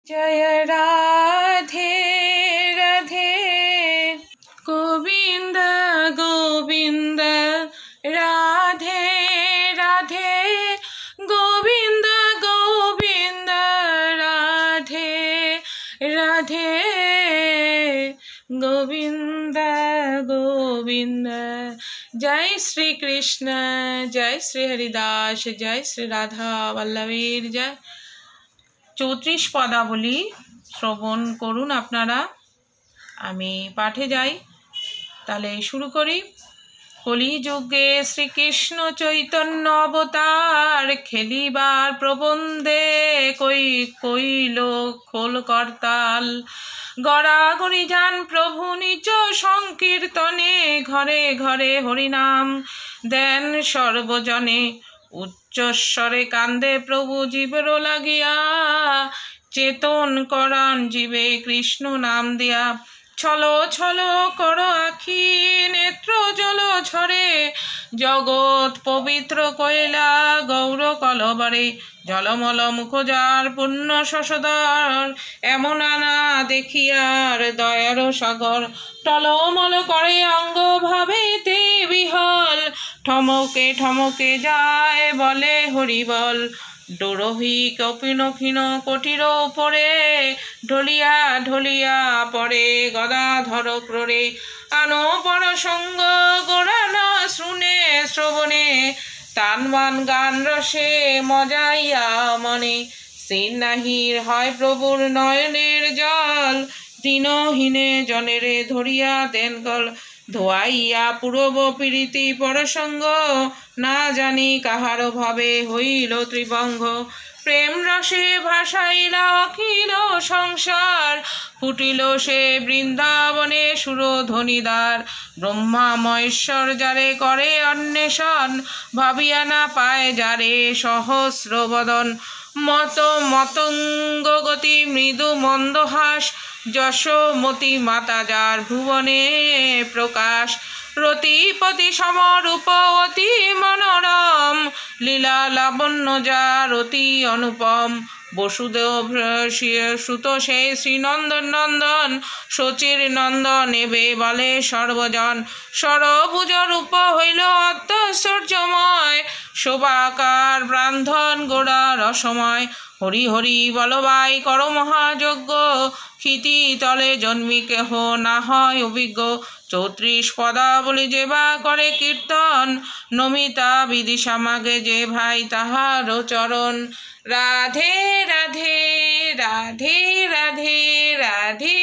जय राधे राधे गोविंद गोविंद राधे राधे गोविंद गोविंद राधे राधे गोविंद गोविंद। जय श्री कृष्ण, जय श्री हरिदास, जय श्री राधा वल्लभीर जय। 34 পদাবলী শ্রবণ করুন আপনারা। আমি পাঠে যাই, তাহলে শুরু করি। কলিযুগে শ্রীকৃষ্ণ চৈতন্য অবতার, খেলিবার প্রবন্ধে কইল খোল করতাল। গড়াগড়ি যান প্রভু নিজ সংকীর্তনে, ঘরে ঘরে হরিনাম দেন সর্বজনে। উচ্চস্বরে কান্দে প্রভু জীবের লাগিয়া, চেতন করান জীবে কৃষ্ণ নাম দিয়া। ছলো ছলো কর আখি নেত্র জল ঝরে, জগৎ পবিত্র কইলা গৌর কলবরে। জলমল মুখজার পুণ্য শশধর, এমন আনা দেখিয়ার দয়ার সাগর। টলমল করে অঙ্গ ভাবেতে বিহল, ঠমকে ঠমকে যায় বলে হরিবল। ডোরহি কপিনক্ষীণ কটির উপরে, ঢলিয়া ঢলিয়া পড়ে গদাধর ক্রোড়ে। আনো পর সঙ্গ গোড়ানো শুনে শ্রবণে, তানবান গান রসে মজাইয়া মনে। সিন নাহির হয় প্রভুর নয়নের জল, দীনহীনে জনেরে ধরিয়া দেন গল। ধোয়াইয়া পূর্ব প্রীতি পরসঙ্গ, না জানি কাহার ভাবে হইল ত্রিভঙ্গ। প্রেম রসে ভাসাইলা অখিল সংসার, ফুটিল সে বৃন্দাবনে সুরধ্বনিদ্বার। ব্রহ্মা মহেশ্বর যারে করে অন্বেষণ, ভাবিয়া না পায় যারে সহস্র বদন। মতঙ্গ গতি মৃদু মন্দহাস, যশোমতি মাতা যার ভুবনে প্রকাশ। রতিপতি সমরূপ অতি মনোরম, লীলা লাবণ্য যার অতি অনুপম। বসুদেব সুত সে শ্রীনন্দন নন্দন, শচীর নন্দন এবে বলে সর্বজন। সরভুজ রূপ হইল অত্যশ্বর্যময়, শোভাকার ব্রান্ধন গোড়া রসময়। হরি হরি বলবাই কর মহাযজ্ঞ, ক্ষিতি তলে জন্মি কেহ না হয় অভিজ্ঞ। 34 পদাবলী যে বা করে কীর্তন, নমিতা বিদিশা মাগে যে ভাই তাহার চরণ। রাধে রাধে রাধে রাধে রাধে